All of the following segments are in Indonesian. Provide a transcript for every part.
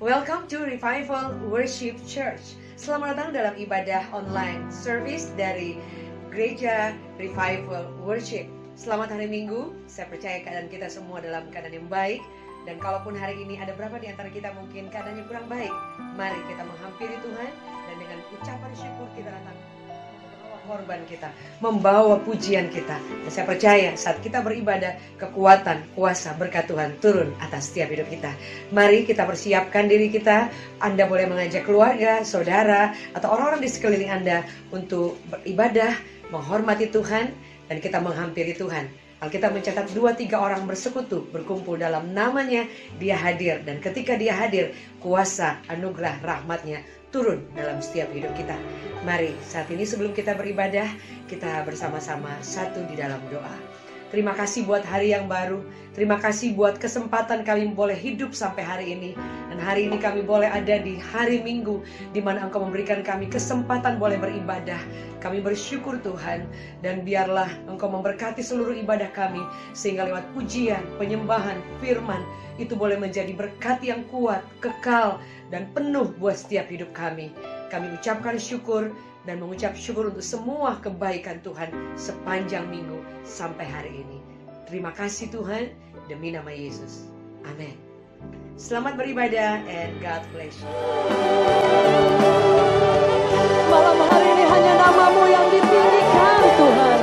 Welcome to Revival Worship Church. Selamat datang dalam ibadah online service dari Gereja Revival Worship. Selamat hari Minggu. Saya percaya keadaan kita semua dalam keadaan yang baik. Dan kalaupun hari ini ada berapa di antara kita mungkin keadaannya kurang baik, mari kita menghampiri Tuhan dan dengan ucapan syukur kita datang korban kita, membawa pujian kita. Dan saya percaya saat kita beribadah, kekuatan, kuasa, berkat Tuhan turun atas setiap hidup kita. Mari kita persiapkan diri kita. Anda boleh mengajak keluarga, saudara, atau orang-orang di sekeliling Anda untuk beribadah, menghormati Tuhan, dan kita menghampiri Tuhan. Alkitab mencatat 2-3 orang bersekutu, berkumpul dalam namanya, dia hadir. Dan ketika dia hadir, kuasa, anugerah, rahmatnya turun dalam setiap hidup kita. Mari saat ini sebelum kita beribadah, kita bersama-sama satu di dalam doa. Terima kasih buat hari yang baru. Terima kasih buat kesempatan kami boleh hidup sampai hari ini. Dan hari ini kami boleh ada di hari Minggu, di mana Engkau memberikan kami kesempatan boleh beribadah. Kami bersyukur Tuhan. Dan biarlah Engkau memberkati seluruh ibadah kami. Sehingga lewat pujian, penyembahan, firman, itu boleh menjadi berkat yang kuat, kekal, dan penuh buat setiap hidup kami. Kami ucapkan syukur dan mengucap syukur untuk semua kebaikan Tuhan sepanjang minggu sampai hari ini. Terima kasih Tuhan, demi nama Yesus. Amin. Selamat beribadah and God bless you. Malam hari ini hanya nama-Mu yang ditinggikan Tuhan.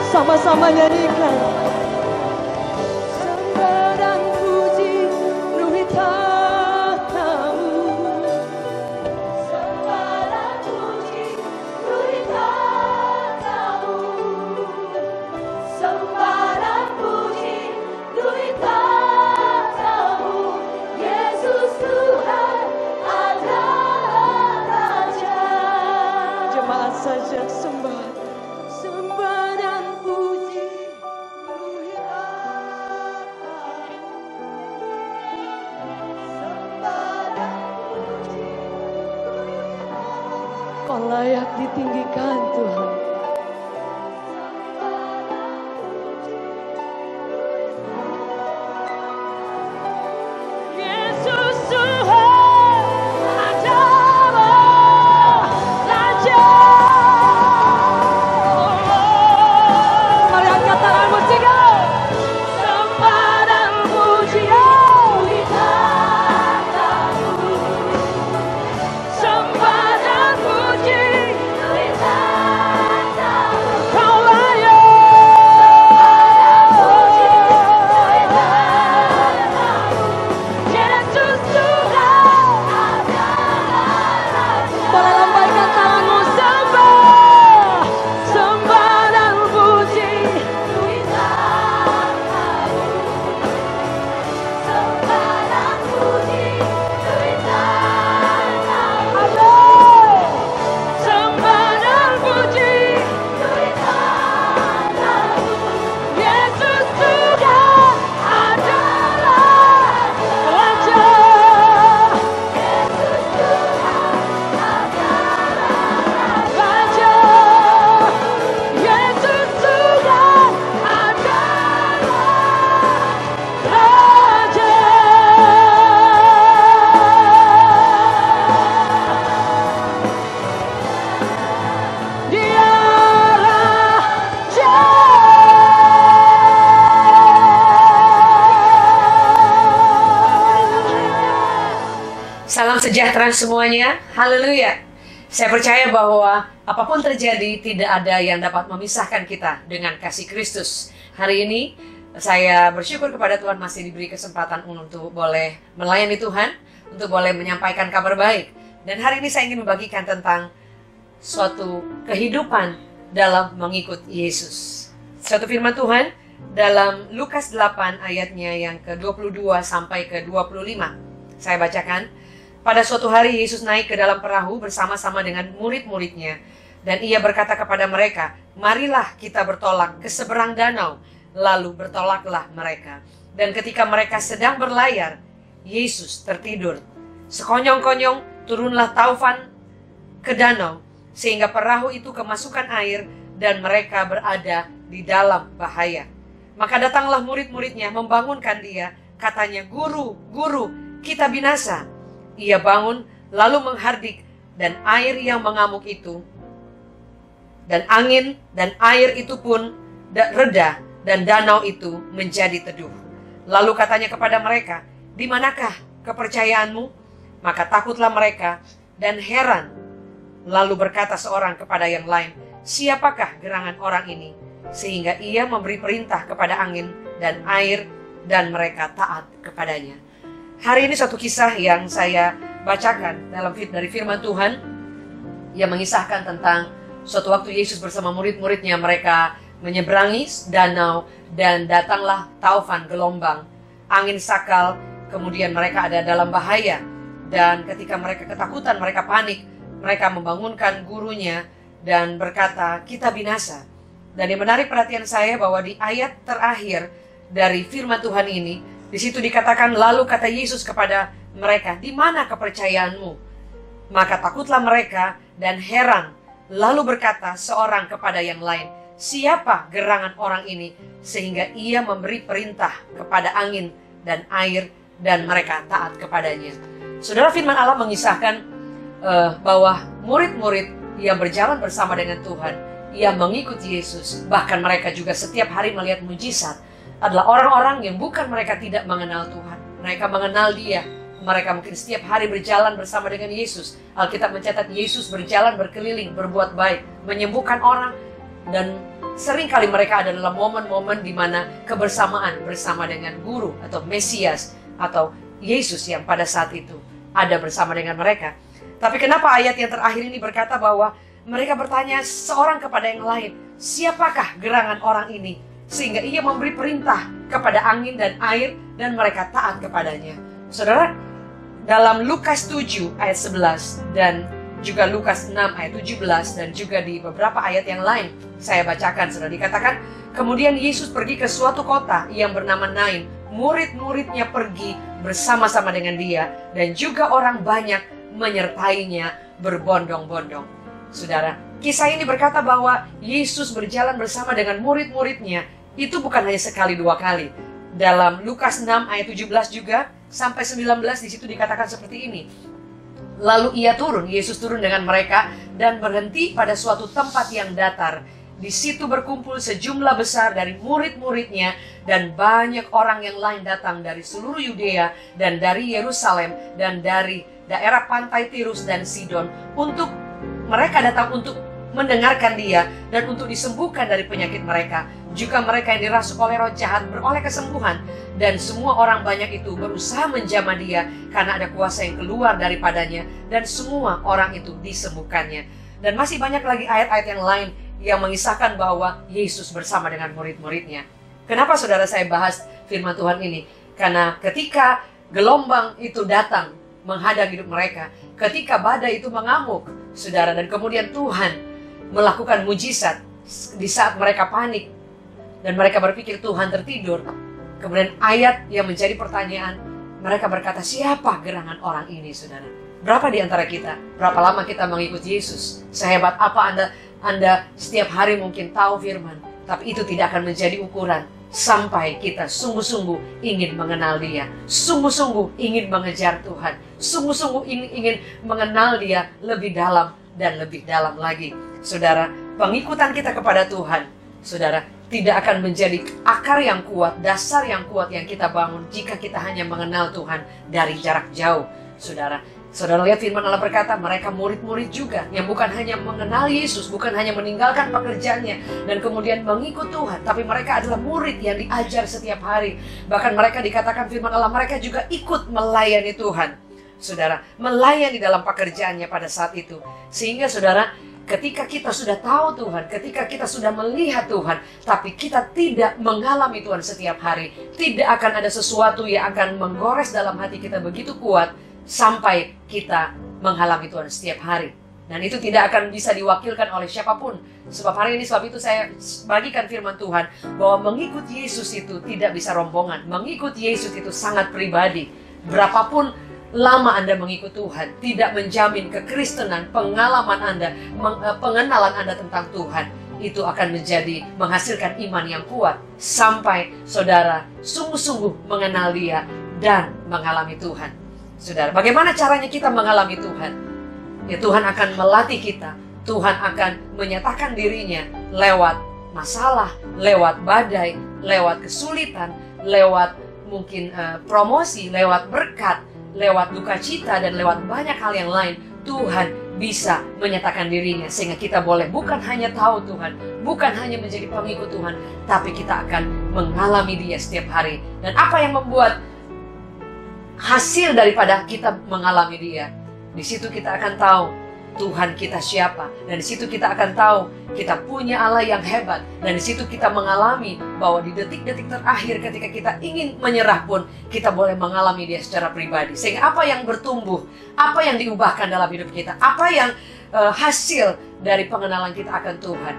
Sama-sama nyanyikan. Sembah dan puji penuhi tahta-Mu. Sembah dan puji penuhi tahta-Mu. Sembah dan puji penuhi tahta-Mu. Yesus Tuhan adalah Raja. Jemaat saja sembah. Kau layak ditinggikan Tuhan. Yesus Tuhan adalah Raja. Mari angkat tanganmu tiga. Sembah dan puji Tuhan. Sembah dan puji Kau layak. Yesus Tuhan adalah Raja. Boleh lambaikan tanganmu. Sembah, sembah dan puji sembah dan puji sembah dan puji Yesus Tuhan adalah Raja. Yesus Tuhan adalah Raja. Yesus Tuhan adalah Raja. Dia Raja. Salam sejahtera semuanya. Haleluya. Saya percaya bahwa apapun terjadi, tidak ada yang dapat memisahkan kita dengan kasih Kristus. Hari ini saya bersyukur kepada Tuhan masih diberi kesempatan untuk boleh melayani Tuhan, untuk boleh menyampaikan kabar baik. Dan hari ini saya ingin membagikan tentang suatu kehidupan dalam mengikut Yesus. Suatu firman Tuhan dalam Lukas 8 ayatnya yang ke-22 sampai ke-25. Saya bacakan. Pada suatu hari Yesus naik ke dalam perahu bersama-sama dengan murid-muridnya. Dan ia berkata kepada mereka, marilah kita bertolak ke seberang danau. Lalu bertolaklah mereka. Dan ketika mereka sedang berlayar, Yesus tertidur. Sekonyong-konyong turunlah taufan ke danau, sehingga perahu itu kemasukan air dan mereka berada di dalam bahaya. Maka datanglah murid-muridnya membangunkan dia. Katanya, "Guru, guru, kita binasa." Ia bangun lalu menghardik, dan air yang mengamuk itu dan angin dan air itu pun reda, dan danau itu menjadi teduh. Lalu katanya kepada mereka, "Di manakah kepercayaanmu?" Maka takutlah mereka dan heran. Lalu berkata seorang kepada yang lain, "Siapakah gerangan orang ini, sehingga ia memberi perintah kepada angin dan air, dan mereka taat kepadanya?" Hari ini suatu kisah yang saya bacakan dari firman Tuhan yang mengisahkan tentang suatu waktu Yesus bersama murid-muridnya, mereka menyeberangi danau dan datanglah taufan, gelombang, angin sakal, kemudian mereka ada dalam bahaya. Dan ketika mereka ketakutan, mereka panik, mereka membangunkan gurunya dan berkata, "Kita binasa." Dan yang menarik perhatian saya bahwa di ayat terakhir dari firman Tuhan ini, di situ dikatakan, lalu kata Yesus kepada mereka, "Di mana kepercayaanmu?" Maka takutlah mereka dan heran. Lalu berkata seorang kepada yang lain, "Siapa gerangan orang ini, sehingga ia memberi perintah kepada angin dan air, dan mereka taat kepadanya?" Saudara, firman Allah mengisahkan bahwa murid-murid yang berjalan bersama dengan Tuhan, yang mengikuti Yesus, bahkan mereka juga setiap hari melihat mujizat, adalah orang-orang yang bukan mereka tidak mengenal Tuhan. Mereka mengenal Dia. Mereka mungkin setiap hari berjalan bersama dengan Yesus. Alkitab mencatat Yesus berjalan berkeliling, berbuat baik, menyembuhkan orang. Dan seringkali mereka ada dalam momen-momen di mana kebersamaan bersama dengan guru atau Mesias atau Yesus yang pada saat itu ada bersama dengan mereka. Tapi kenapa ayat yang terakhir ini berkata bahwa mereka bertanya seorang kepada yang lain, "Siapakah gerangan orang ini, sehingga ia memberi perintah kepada angin dan air, dan mereka taat kepadanya?" Saudara, dalam Lukas 7 ayat 11 dan juga Lukas 6 ayat 17 dan juga di beberapa ayat yang lain saya bacakan, sudah dikatakan, kemudian Yesus pergi ke suatu kota yang bernama Nain. Murid-muridnya pergi bersama-sama dengan dia, dan juga orang banyak menyertainya berbondong-bondong. Saudara, kisah ini berkata bahwa Yesus berjalan bersama dengan murid-muridnya itu bukan hanya sekali dua kali. Dalam Lukas 6 ayat 17 juga sampai 19 di situ dikatakan seperti ini. Lalu Yesus turun dengan mereka dan berhenti pada suatu tempat yang datar. Di situ berkumpul sejumlah besar dari murid-muridnya, dan banyak orang yang lain datang dari seluruh Yudea dan dari Yerusalem dan dari daerah pantai Tirus dan Sidon. Mereka datang untuk mendengarkan dia dan untuk disembuhkan dari penyakit mereka. Juga mereka yang dirasuk oleh roh jahat beroleh kesembuhan, dan semua orang banyak itu berusaha menjamah dia karena ada kuasa yang keluar daripadanya, dan semua orang itu disembuhkannya. Dan masih banyak lagi ayat-ayat yang lain yang mengisahkan bahwa Yesus bersama dengan murid-muridnya. Kenapa saudara saya bahas firman Tuhan ini? Karena ketika gelombang itu datang menghadang hidup mereka, ketika badai itu mengamuk, saudara, dan kemudian Tuhan melakukan mujizat di saat mereka panik dan mereka berpikir Tuhan tertidur. Kemudian ayat yang menjadi pertanyaan, mereka berkata, "Siapa gerangan orang ini?" Saudara, berapa di antara kita, berapa lama kita mengikuti Yesus? Sehebat apa Anda setiap hari mungkin tahu firman, tapi itu tidak akan menjadi ukuran sampai kita sungguh-sungguh ingin mengenal Dia, sungguh-sungguh ingin mengejar Tuhan, sungguh-sungguh ingin mengenal Dia lebih dalam dan lebih dalam lagi. Saudara, pengikutan kita kepada Tuhan, saudara, tidak akan menjadi akar yang kuat, dasar yang kuat yang kita bangun jika kita hanya mengenal Tuhan dari jarak jauh. Saudara lihat firman Allah berkata, mereka murid-murid juga yang bukan hanya mengenal Yesus, bukan hanya meninggalkan pekerjaannya dan kemudian mengikut Tuhan, tapi mereka adalah murid yang diajar setiap hari. Bahkan mereka dikatakan firman Allah, mereka juga ikut melayani Tuhan. Saudara, melayani dalam pekerjaannya pada saat itu. Sehingga saudara, ketika kita sudah tahu Tuhan, ketika kita sudah melihat Tuhan, tapi kita tidak mengalami Tuhan setiap hari, tidak akan ada sesuatu yang akan menggores dalam hati kita begitu kuat sampai kita mengalami Tuhan setiap hari. Dan itu tidak akan bisa diwakilkan oleh siapapun. Sebab itu saya bagikan firman Tuhan bahwa mengikut Yesus itu tidak bisa rombongan. Mengikut Yesus itu sangat pribadi. Berapapun lama Anda mengikut Tuhan, tidak menjamin kekristenan, pengalaman Anda, pengenalan Anda tentang Tuhan, itu akan menghasilkan iman yang kuat sampai saudara sungguh-sungguh mengenal Dia dan mengalami Tuhan. Saudara, bagaimana caranya kita mengalami Tuhan? Ya, Tuhan akan melatih kita. Tuhan akan menyatakan dirinya lewat masalah, lewat badai, lewat kesulitan, lewat mungkin promosi, lewat berkat, lewat duka cita, dan lewat banyak hal yang lain. Tuhan bisa menyatakan dirinya sehingga kita boleh bukan hanya tahu Tuhan, bukan hanya menjadi pengikut Tuhan, tapi kita akan mengalami Dia setiap hari. Dan apa yang membuat hasil daripada kita mengalami Dia? Di situ kita akan tahu Tuhan kita siapa. Dan di situ kita akan tahu kita punya Allah yang hebat. Dan di situ kita mengalami bahwa di detik-detik terakhir ketika kita ingin menyerah pun, kita boleh mengalami Dia secara pribadi. Sehingga apa yang bertumbuh, apa yang diubahkan dalam hidup kita, apa yang hasil dari pengenalan kita akan Tuhan,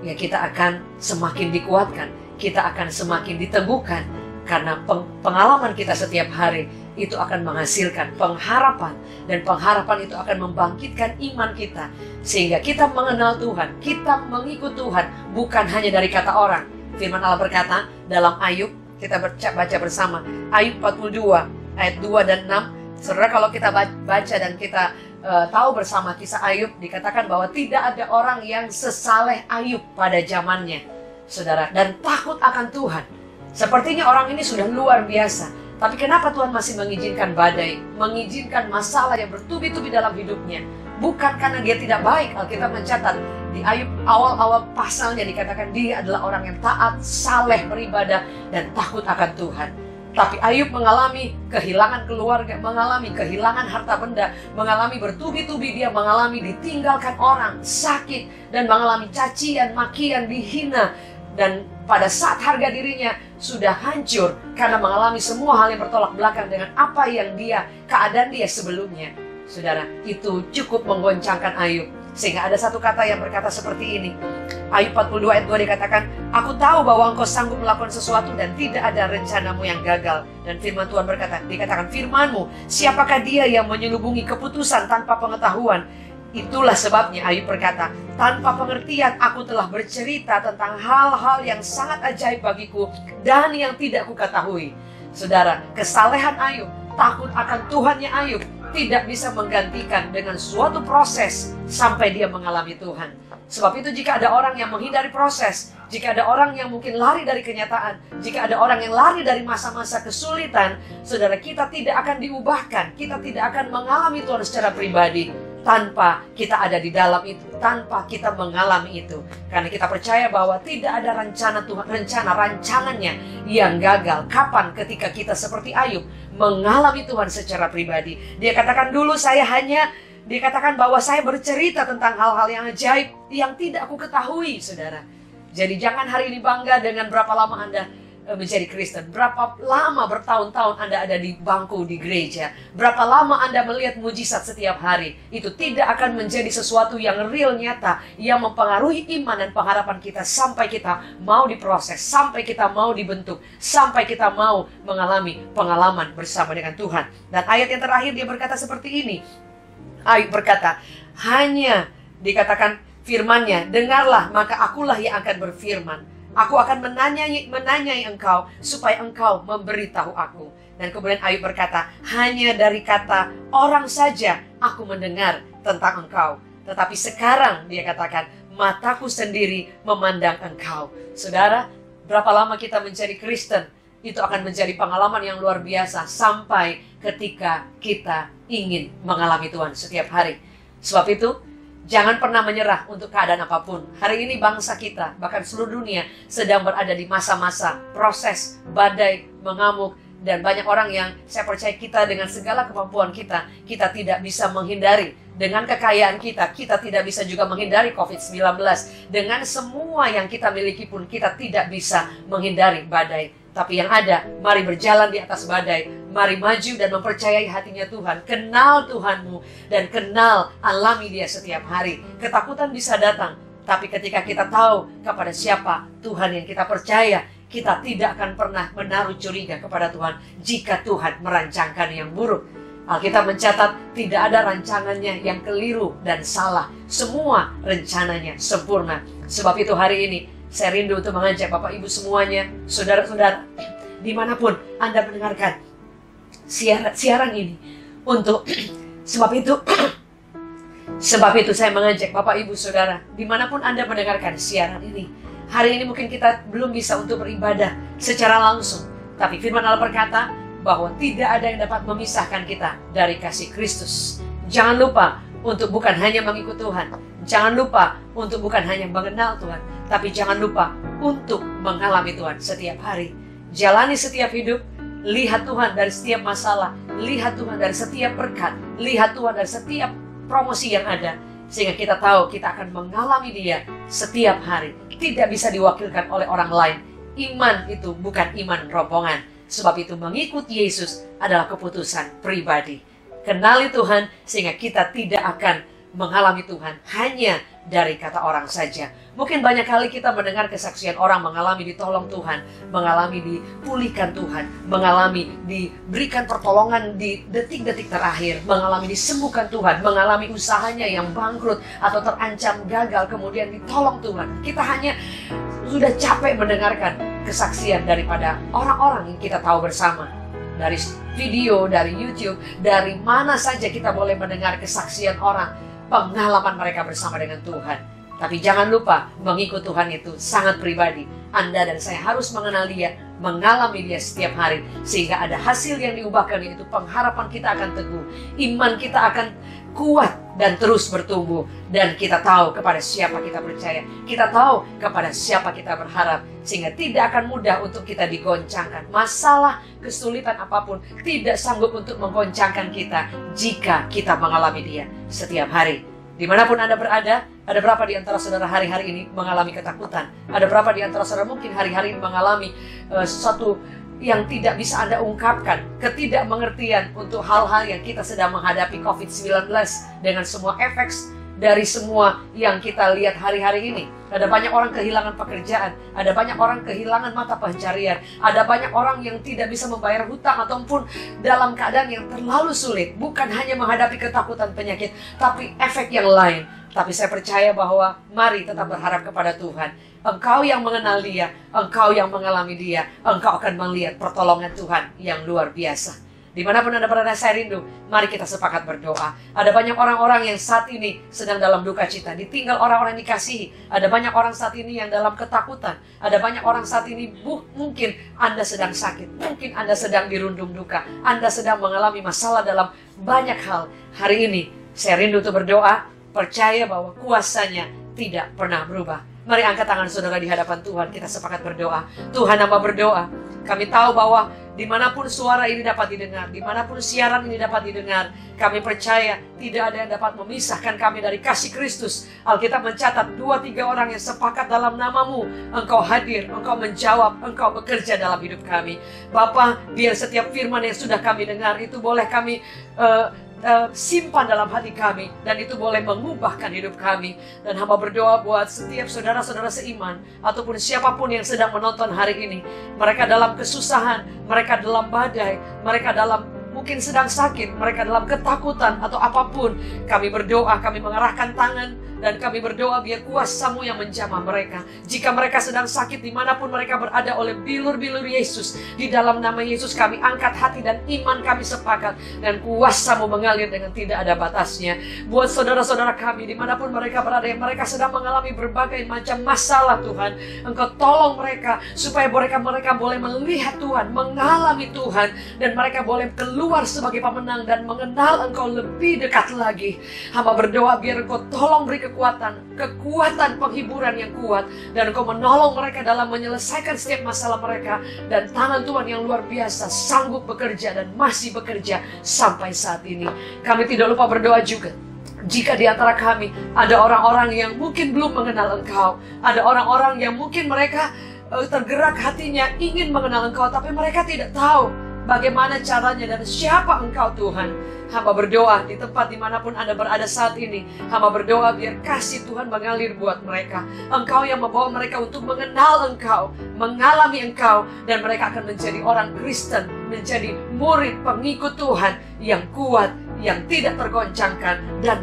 ya kita akan semakin dikuatkan, kita akan semakin diteguhkan. Karena pengalaman kita setiap hari itu akan menghasilkan pengharapan. Dan pengharapan itu akan membangkitkan iman kita. Sehingga kita mengenal Tuhan, kita mengikut Tuhan, bukan hanya dari kata orang. Firman Allah berkata dalam Ayub, kita baca bersama, Ayub 42 ayat 2 dan 6. Saudara, kalau kita baca dan kita tahu bersama kisah Ayub, dikatakan bahwa tidak ada orang yang sesaleh Ayub pada zamannya, saudara, dan takut akan Tuhan. Sepertinya orang ini sudah luar biasa. Tapi kenapa Tuhan masih mengizinkan badai, mengizinkan masalah yang bertubi-tubi dalam hidupnya? Bukan karena dia tidak baik. Alkitab mencatat di Ayub awal-awal pasalnya dikatakan dia adalah orang yang taat, saleh beribadah, dan takut akan Tuhan. Tapi Ayub mengalami kehilangan keluarga, mengalami kehilangan harta benda, mengalami bertubi-tubi dia mengalami ditinggalkan orang, sakit, dan mengalami cacian, makian, dihina. Dan pada saat harga dirinya sudah hancur karena mengalami semua hal yang bertolak belakang dengan apa yang keadaan dia sebelumnya. Saudara, itu cukup menggoncangkan Ayub. Sehingga ada satu kata yang berkata seperti ini. Ayub 42 ayat 2 dikatakan, aku tahu bahwa engkau sanggup melakukan sesuatu dan tidak ada rencanamu yang gagal. Dan firman Tuhan dikatakan firmanmu, siapakah dia yang menyelubungi keputusan tanpa pengetahuan? Itulah sebabnya Ayub berkata, tanpa pengertian aku telah bercerita tentang hal-hal yang sangat ajaib bagiku dan yang tidak kuketahui. Saudara, kesalehan Ayub, takut akan Tuhannya Ayub tidak bisa menggantikan dengan suatu proses sampai dia mengalami Tuhan. Sebab itu jika ada orang yang menghindari proses, jika ada orang yang mungkin lari dari kenyataan, jika ada orang yang lari dari masa-masa kesulitan, saudara, kita tidak akan diubahkan, kita tidak akan mengalami Tuhan secara pribadi tanpa kita ada di dalam itu, tanpa kita mengalami itu. Karena kita percaya bahwa tidak ada rencana Tuhan, rancangannya yang gagal. Kapan? Ketika kita seperti Ayub mengalami Tuhan secara pribadi. Dia katakan dulu dia katakan bahwa saya bercerita tentang hal-hal yang ajaib yang tidak aku ketahui, saudara. Jadi jangan hari ini bangga dengan berapa lama Anda menjadi Kristen, berapa lama bertahun-tahun Anda ada di bangku di gereja, berapa lama Anda melihat mujizat setiap hari. Itu tidak akan menjadi sesuatu yang real, nyata, yang mempengaruhi iman dan pengharapan kita sampai kita mau diproses, sampai kita mau dibentuk, sampai kita mau mengalami pengalaman bersama dengan Tuhan. Dan ayat yang terakhir dia berkata seperti ini. Ayub berkata, hanya dikatakan firman-Nya, dengarlah maka akulah yang akan berfirman. Aku akan menanyai engkau supaya engkau memberitahu aku. Dan kemudian Ayub berkata, hanya dari kata orang saja aku mendengar tentang engkau. Tetapi sekarang dia katakan, mataku sendiri memandang engkau. Saudara, berapa lama kita menjadi Kristen, itu akan menjadi pengalaman yang luar biasa sampai ketika kita ingin mengalami Tuhan setiap hari. Sebab itu, jangan pernah menyerah untuk keadaan apapun. Hari ini bangsa kita, bahkan seluruh dunia, sedang berada di masa-masa proses, badai, mengamuk. Dan banyak orang yang saya percaya kita dengan segala kemampuan kita tidak bisa menghindari. Dengan kekayaan kita tidak bisa juga menghindari COVID-19. Dengan semua yang kita miliki pun kita tidak bisa menghindari badai. Tapi yang ada, mari berjalan di atas badai. Mari maju dan mempercayai hatinya Tuhan. Kenal Tuhanmu dan kenal, alami Dia setiap hari. Ketakutan bisa datang, tapi ketika kita tahu kepada siapa Tuhan yang kita percaya, kita tidak akan pernah menaruh curiga kepada Tuhan jika Tuhan merancangkan yang buruk. Alkitab mencatat tidak ada rancangannya yang keliru dan salah. Semua rencananya sempurna. Sebab itu hari ini saya rindu untuk mengajak Bapak Ibu semuanya, saudara-saudara, dimanapun Anda mendengarkan siaran ini, untuk sebab itu saya mengajak Bapak Ibu Saudara, dimanapun Anda mendengarkan siaran ini, hari ini mungkin kita belum bisa untuk beribadah secara langsung, tapi firman Allah berkata bahwa tidak ada yang dapat memisahkan kita dari kasih Kristus. Jangan lupa untuk bukan hanya mengikut Tuhan, jangan lupa untuk bukan hanya mengenal Tuhan, tapi jangan lupa untuk mengalami Tuhan setiap hari. Jalani setiap hidup, lihat Tuhan dari setiap masalah, lihat Tuhan dari setiap berkat, lihat Tuhan dari setiap promosi yang ada, sehingga kita tahu kita akan mengalami Dia setiap hari. Tidak bisa diwakilkan oleh orang lain. Iman itu bukan iman rombongan. Sebab itu mengikut Yesus adalah keputusan pribadi. Kenali Tuhan sehingga kita tidak akan mengalami Tuhan hanya dari kata orang saja. Mungkin banyak kali kita mendengar kesaksian orang mengalami ditolong Tuhan, mengalami dipulihkan Tuhan, mengalami diberikan pertolongan di detik-detik terakhir, mengalami disembuhkan Tuhan, mengalami usahanya yang bangkrut atau terancam gagal kemudian ditolong Tuhan. Kita hanya sudah capek mendengarkan kesaksian daripada orang-orang yang kita tahu bersama. Dari video, dari YouTube, dari mana saja kita boleh mendengar kesaksian orang, pengalaman mereka bersama dengan Tuhan. Tapi jangan lupa, mengikut Tuhan itu sangat pribadi. Anda dan saya harus mengenal Dia, mengalami Dia setiap hari, sehingga ada hasil yang diubahkan, yaitu pengharapan kita akan teguh, iman kita akan kuat dan terus bertumbuh, dan kita tahu kepada siapa kita percaya, kita tahu kepada siapa kita berharap, sehingga tidak akan mudah untuk kita digoncangkan. Masalah, kesulitan apapun tidak sanggup untuk menggoncangkan kita jika kita mengalami Dia setiap hari. Dimanapun Anda berada, ada berapa di antara saudara hari-hari ini mengalami ketakutan? Ada berapa di antara saudara mungkin hari-hari ini mengalami sesuatu yang tidak bisa Anda ungkapkan, ketidakmengertian untuk hal-hal yang kita sedang menghadapi COVID-19 dengan semua efek dari semua yang kita lihat hari-hari ini. Ada banyak orang kehilangan pekerjaan, ada banyak orang kehilangan mata pencarian, ada banyak orang yang tidak bisa membayar hutang ataupun dalam keadaan yang terlalu sulit. Bukan hanya menghadapi ketakutan penyakit, tapi efek yang lain. Tapi saya percaya bahwa mari tetap berharap kepada Tuhan. Engkau yang mengenal Dia, engkau yang mengalami Dia, engkau akan melihat pertolongan Tuhan yang luar biasa. Dimanapun Anda berada, saya rindu, mari kita sepakat berdoa. Ada banyak orang-orang yang saat ini sedang dalam duka cita, ditinggal orang-orang yang dikasihi. Ada banyak orang saat ini yang dalam ketakutan. Ada banyak orang saat ini, mungkin Anda sedang sakit, mungkin Anda sedang dirundung duka, Anda sedang mengalami masalah dalam banyak hal. Hari ini, saya rindu untuk berdoa, percaya bahwa kuasanya tidak pernah berubah. Mari angkat tangan saudara di hadapan Tuhan, kita sepakat berdoa. Tuhan, hamba berdoa, kami tahu bahwa dimanapun suara ini dapat didengar, dimanapun siaran ini dapat didengar, kami percaya tidak ada yang dapat memisahkan kami dari kasih Kristus. Alkitab mencatat 2-3 orang yang sepakat dalam namamu, Engkau hadir, Engkau menjawab, Engkau bekerja dalam hidup kami. Bapa, biar setiap firman yang sudah kami dengar itu boleh kami simpan dalam hati kami, dan itu boleh mengubahkan hidup kami. Dan hamba berdoa buat setiap saudara-saudara seiman ataupun siapapun yang sedang menonton hari ini, mereka dalam kesusahan, mereka dalam badai, mereka dalam mungkin sedang sakit, mereka dalam ketakutan atau apapun, kami berdoa, kami mengarahkan tangan dan kami berdoa biar kuasa-Mu yang menjamah mereka. Jika mereka sedang sakit dimanapun mereka berada, oleh bilur-bilur Yesus, di dalam nama Yesus kami angkat hati dan iman kami sepakat, dan kuasa-Mu mengalir dengan tidak ada batasnya. Buat saudara-saudara kami dimanapun mereka berada, yang mereka sedang mengalami berbagai macam masalah, Tuhan, Engkau tolong mereka supaya mereka boleh melihat Tuhan, mengalami Tuhan, dan mereka boleh keluar sebagai pemenang dan mengenal Engkau lebih dekat lagi. Hamba berdoa biar Engkau tolong beri kekuatan penghiburan yang kuat, dan Engkau menolong mereka dalam menyelesaikan setiap masalah mereka, dan tangan Tuhan yang luar biasa sanggup bekerja dan masih bekerja sampai saat ini. Kami tidak lupa berdoa juga, jika di antara kami ada orang-orang yang mungkin belum mengenal Engkau, ada orang-orang yang mungkin mereka tergerak hatinya ingin mengenal Engkau, tapi mereka tidak tahu bagaimana caranya dan siapa Engkau Tuhan. Hamba berdoa di tempat dimanapun Anda berada saat ini. Hamba berdoa biar kasih Tuhan mengalir buat mereka. Engkau yang membawa mereka untuk mengenal Engkau, mengalami Engkau, dan mereka akan menjadi orang Kristen, menjadi murid pengikut Tuhan yang kuat, yang tidak tergoncangkan, dan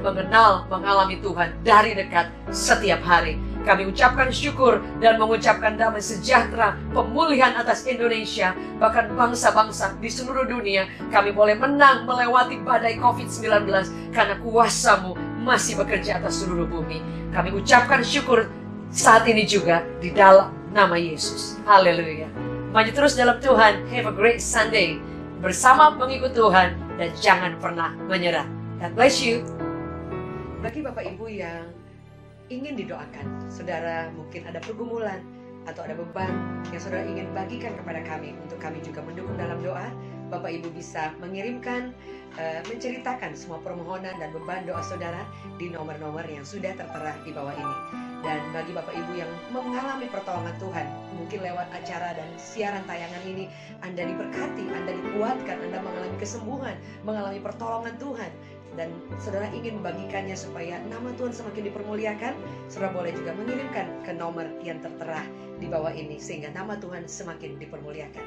mengalami Tuhan dari dekat setiap hari. Kami ucapkan syukur dan mengucapkan damai sejahtera, pemulihan atas Indonesia, bahkan bangsa-bangsa di seluruh dunia. Kami boleh menang melewati badai COVID-19 karena kuasa-Mu masih bekerja atas seluruh bumi. Kami ucapkan syukur saat ini juga di dalam nama Yesus. Haleluya. Maju terus dalam Tuhan. Have a great Sunday bersama pengikut Tuhan dan jangan pernah menyerah. God bless you. Bagi Bapak Ibu yang ingin didoakan, saudara mungkin ada pergumulan atau ada beban yang saudara ingin bagikan kepada kami untuk kami juga mendukung dalam doa, Bapak Ibu bisa mengirimkan, menceritakan semua permohonan dan beban doa saudara di nomor-nomor yang sudah tertera di bawah ini. Dan bagi Bapak Ibu yang mengalami pertolongan Tuhan, mungkin lewat acara dan siaran tayangan ini Anda diberkati, Anda dikuatkan, Anda mengalami kesembuhan, mengalami pertolongan Tuhan, dan saudara ingin membagikannya supaya nama Tuhan semakin dipermuliakan, saudara boleh juga mengirimkan ke nomor yang tertera di bawah ini sehingga nama Tuhan semakin dipermuliakan.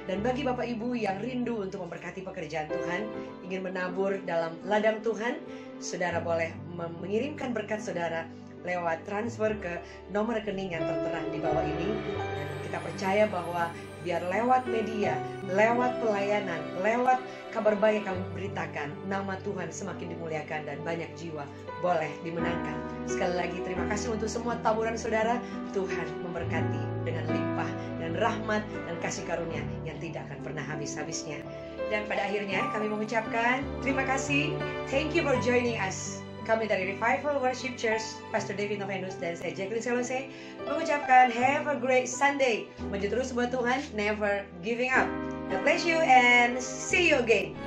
Dan bagi Bapak Ibu yang rindu untuk memberkati pekerjaan Tuhan, ingin menabur dalam ladang Tuhan, saudara boleh mengirimkan berkat saudara lewat transfer ke nomor rekening yang tertera di bawah ini. Dan kita percaya bahwa biar lewat media, lewat pelayanan, lewat kabar baik yang kami beritakan, nama Tuhan semakin dimuliakan dan banyak jiwa boleh dimenangkan. Sekali lagi terima kasih untuk semua taburan saudara. Tuhan memberkati dengan limpah dan rahmat dan kasih karunia yang tidak akan pernah habis-habisnya. Dan pada akhirnya kami mengucapkan terima kasih. Thank you for joining us. Kami dari Revival Worship Church, Pastor David Novenus dan saya Jacqueline Selose mengucapkan have a great Sunday. Maju terus buat Tuhan, never giving up. God bless you and see you again.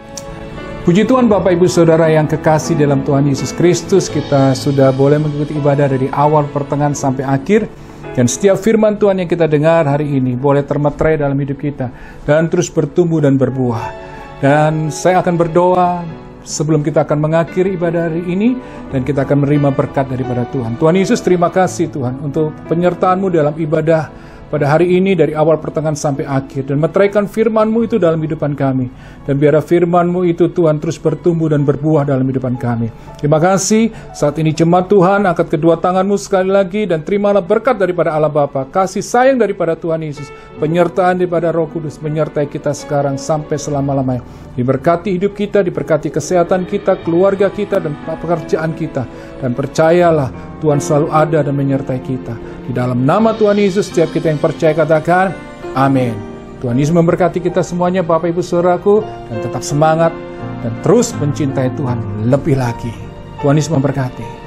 Puji Tuhan Bapak Ibu Saudara yang kekasih dalam Tuhan Yesus Kristus, kita sudah boleh mengikuti ibadah dari awal pertengahan sampai akhir. Dan setiap firman Tuhan yang kita dengar hari ini boleh termeterai dalam hidup kita dan terus bertumbuh dan berbuah. Dan saya akan berdoa sebelum kita akan mengakhiri ibadah hari ini dan kita akan menerima berkat daripada Tuhan. Tuhan Yesus, terima kasih Tuhan untuk penyertaan-Mu dalam ibadah pada hari ini dari awal pertengahan sampai akhir, dan meteraikan firman-Mu itu dalam hidupan kami, dan biarlah firman-Mu itu Tuhan terus bertumbuh dan berbuah dalam hidupan kami. Terima kasih. Saat ini jemaat Tuhan angkat kedua tangan-Mu sekali lagi dan terimalah berkat daripada Allah Bapa, kasih sayang daripada Tuhan Yesus, penyertaan daripada Roh Kudus menyertai kita sekarang sampai selama-lamanya. Diberkati hidup kita, diberkati kesehatan kita, keluarga kita, dan pekerjaan kita. Dan percayalah Tuhan selalu ada dan menyertai kita. Di dalam nama Tuhan Yesus, setiap kita yang percaya katakan, amin. Tuhan Yesus memberkati kita semuanya Bapak Ibu Saudaraku, dan tetap semangat dan terus mencintai Tuhan lebih lagi. Tuhan Yesus memberkati.